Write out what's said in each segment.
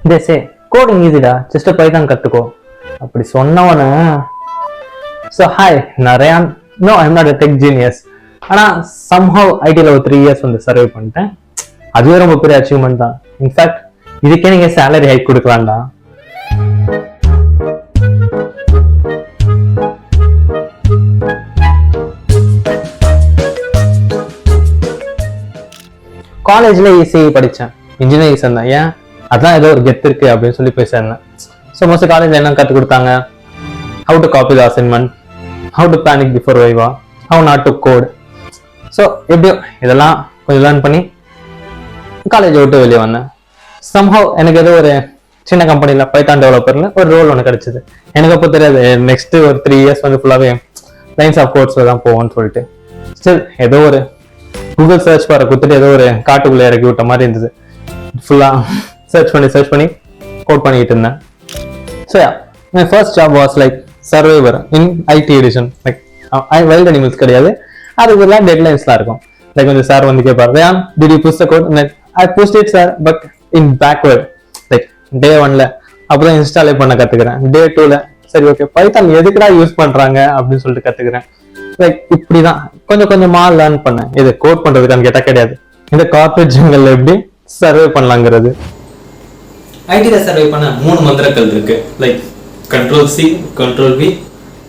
they say coding ஈஸிடா, just Python கத்துக்கோ அப்படி சொன்னவன. ஸோ ஹாய், நான் Rayan. No, I am not a tech genius. ஆனால் சம்ஹவ் ஐடியில் ஒரு 3 இயர்ஸ் வந்து சர்வே பண்ணிட்டேன். அதுவே ரொம்ப பெரிய அச்சீவ்மெண்ட் தான். இன்ஃபேக்ட் இதுக்கே நீங்கள் சேலரி ஹைக் கொடுக்கலாம்டா. காலேஜில் இசிஇ படித்தேன், இன்ஜினியரிங் சேர்ந்தேன். ஏன்? அதான் ஏதோ ஒரு கெத்து இருக்கு அப்படின்னு சொல்லி போய் சேர்ந்தேன். ஸோ மோஸ்ட் காலேஜில் என்ன கற்றுக் கொடுத்தாங்க? How to copy the assignment, how to panic before viva, how not to code. So எப்படியோ இதெல்லாம் கொஞ்சம் லேர்ன் பண்ணி காலேஜை விட்டு வெளியே வந்தேன். சம்ஹவ் எனக்கு ஏதோ ஒரு சின்ன கம்பெனியில் பைத்தான் டெவலப்பரில் ஒரு ரோல் ஒன்று கிடைச்சிது. எனக்கு அப்போ தெரியாது நெக்ஸ்ட் ஒரு 3 இயர்ஸ் வந்து ஃபுல்லாகவே லைன்ஸ் ஆஃப் கோட்ஸில் தான் போவோம்னு சொல்லிட்டு. ஸ்டில் ஏதோ ஒரு கூகுள் சர்ச் பாரை கொடுத்துட்டு ஏதோ ஒரு காட்டுக்குள்ளே இறக்கி விட்ட மாதிரி இருந்தது. ஃபுல்லாக சர்ச் பண்ணி கோட் பண்ணிக்கிட்டு இருந்தேன். So my first job was like survivor in IT edition. Like wild animals கிடையாது, அதுக்கு எல்லாம் டெட்லைன்ஸ்லாம் இருக்கும். லைக் வந்து சார் வந்து கேட்பார், Rayan did you push the code? I pushed it sir, but in backward. Like day 1ல அப்போதான் இன்ஸ்டாலே பண்ண கற்றுக்கிறேன். டே 2ல சரி ஓகே பைத்தான் எதுக்குடா யூஸ் பண்ணுறாங்க அப்படின்னு சொல்லிட்டு கற்றுக்கிறேன். லைக் இப்படிதான் கொஞ்சம் கொஞ்சமா லேர்ன் பண்ணேன். இது கோட் பண்றதுக்கான்னு கேட்டா கிடையாது, இந்த கார்பரேட் ஜங்கல்ல எப்படி சர்வே பண்ணலாங்கிறது. ஐடியில சர்வே பண்ண 3 மந்திரங்கள் இருக்கு. Like Ctrl+C, Ctrl+V.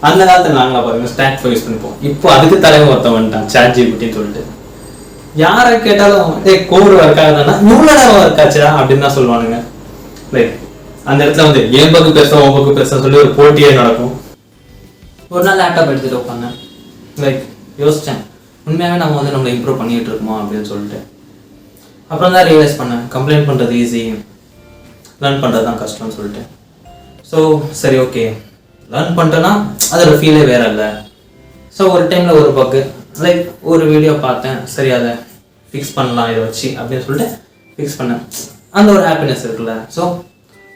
அந்த காலத்துல நாங்களா பாருங்க ஸ்டாக் யூஸ் பண்ணிப்போம். இப்போ அதுக்கு தலைமை ஒருத்தன் வந்துட்டான், ChatGPTன்னு சொல்லிட்டு. யாரை கேட்டாலும் கோடு ஒர்க் ஆகுதுன்னா இவ்வளவு நேரம் ஒர்க் ஆச்சா அப்படின்னு தான் சொல்லுவானுங்க. லைக் அந்த இடத்துல வந்து என் பக்கு பேசுவோம் உன் பக்கு பேச சொல்லி ஒரு போட்டியே நடக்கும். ஒரு நாள் லேப்டாப் எடுத்துட்டு உட்காந்தேன். லைக் யோசித்தேன், உண்மையாகவே நம்ம வந்து நம்மளை இம்ப்ரூவ் பண்ணிகிட்டு இருக்கோமா அப்படின்னு சொல்லிட்டு. அப்புறம் தான் ரியலைஸ் பண்ணேன், கம்ப்ளைண்ட் பண்ணுறது ஈஸி, லேர்ன் பண்ணுறது தான் கஷ்டம்னு சொல்லிட்டு. ஸோ சரி ஓகே லேர்ன் பண்ணிட்டேன்னா அதோட ஃபீலே வேற இல்லை. ஸோ ஒரு டைமில் ஒரு பக்கு லைக் ஒரு வீடியோ பார்த்தேன், சரி அதை ஃபிக்ஸ் பண்ணலாம் இதை வச்சு அப்படின்னு சொல்லிட்டு ஃபிக்ஸ் பண்ணேன். அந்த ஒரு ஹாப்பினஸ் இருக்குல்ல. So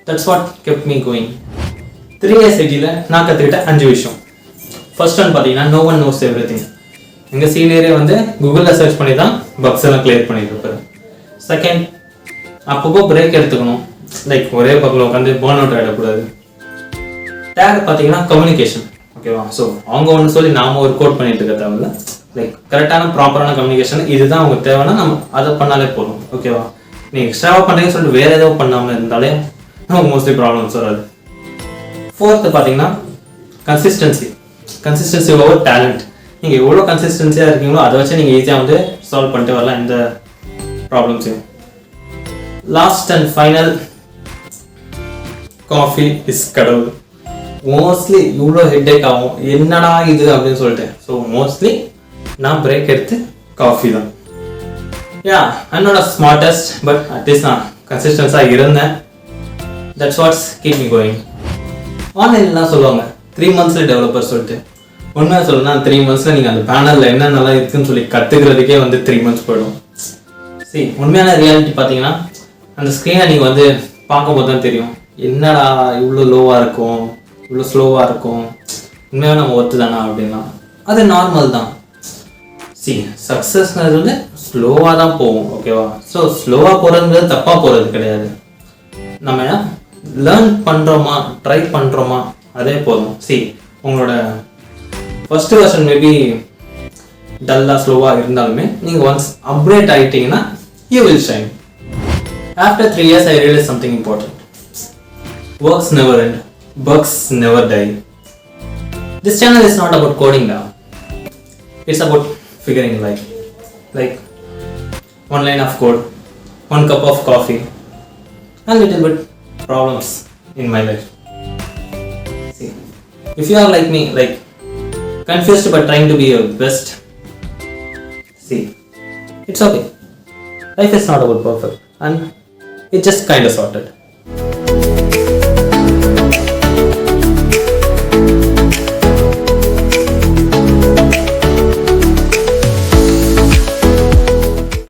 that's what kept me going. 3 years ஐடியில் நான் கற்றுக்கிட்ட 5 விஷயம். ஃபர்ஸ்ட் ஒன் பார்த்தீங்கன்னா, நோ ஒன் நோஸ் எவ்ரிதிங். எங்கள் சீனியரே வந்து கூகுளில் சர்ச் பண்ணி தான் பக்ஸ் எல்லாம் கிளியர் பண்ணிட்டு இருப்பாரு. செகண்ட், அப்பப்போ பிரேக் எடுத்துக்கணும். லைக் ஒரே பக்கில் உட்காந்து பர்ன் அவுட் ஆகிடக்கூடாது. தேர்ட் பார்த்தீங்கன்னா கம்யூனிகேஷன். ஓகேவா? ஸோ அவங்க ஒன்று சொல்லி நாம ஒரு கோட் பண்ணிட்டு இருக்க தேவையில்ல. லைக் கரெக்டான ப்ராப்பரான கம்யூனிகேஷன் இதுதான் அவங்க தேவைன்னா நம்ம அதை பண்ணாலே போதும். ஓகேவா? நீ எக்ஸ்ட்ராவாக பண்ணுறீங்கன்னு சொல்லிட்டு வேற ஏதோ பண்ணாமல் இருந்தாலே நமக்கு மோஸ்ட்லி ப்ராப்ளம்ஸ் வராது. ஃபோர்த்து பார்த்தீங்கன்னா கன்சிஸ்டன்சி ஓவர் டேலண்ட். நீங்கள் எவ்வளோ கன்சிஸ்டன்சியாக இருக்கீங்களோ அதை வச்சு நீங்கள் ஈஸியாக வந்து சால்வ் பண்ணிட்டு வரலாம் எந்த ப்ராப்ளம்ஸையும். Last and final, coffee is கடவுள். மோஸ்ட்லி இவ்வளோ ஹெட்டேக் ஆகும் என்னடா இது அப்படின்னு சொல்லிட்டு. ஸோ மோஸ்ட்லி நான் பிரேக் எடுத்து காஃபி தான். என்னோட ஸ்மார்ட்டஸ்ட் பட் அட்லீஸ்ட் நான் கன்சிஸ்டன்ஸாக இருந்தேன். That's what's keep me going. ஆன்லைன்லாம் சொல்லுவாங்க 3 months டெவலப்பர் சொல்லிட்டு. உண்மையாக சொல்லணும்னா 3 months நீங்கள் அந்த பேனலில் என்னென்னலாம் இருக்குன்னு சொல்லி கற்றுக்கிறதுக்கே வந்து 3 months போயிடும். சரி, உண்மையான ரியாலிட்டி பார்த்தீங்கன்னா அந்த ஸ்க்ரீனை நீங்கள் வந்து பார்க்கும்போது தான் தெரியும், என்னடா இவ்வளோ லோவாக இருக்கும், இவ்வளோ ஸ்லோவாக இருக்கும், உண்மையாக நம்ம ஒர்த்து தானா அப்படின்னா. அது நார்மல் தான். சக்ஸஸ்ங்கிறது வந்து ஸ்லோவாக தான் போகும். ஓகேவா? ஸோ ஸ்லோவாக போகிறதுங்கிறது தப்பாக போகிறது கிடையாது. நம்ம லேர்ன் பண்ணுறோமா, ட்ரை பண்ணுறோமா, அதே போதும். உங்களோட ஃபர்ஸ்ட் வெர்ஷன் மேபி டல்லாக ஸ்லோவாக இருந்தாலுமே நீங்கள் ஒன்ஸ் அப்டேட் ஆகிட்டீங்கன்னா you will shine. After 3 years I realized something important. Works never end, bugs never die. This channel is not about coding now. It's about figuring life. Like 1 line of code, 1 cup of coffee, and little bit problems in my life. See, if you are like me, like confused but trying to be your best, it's okay. Life is not about perfect, and it just kind of sorted.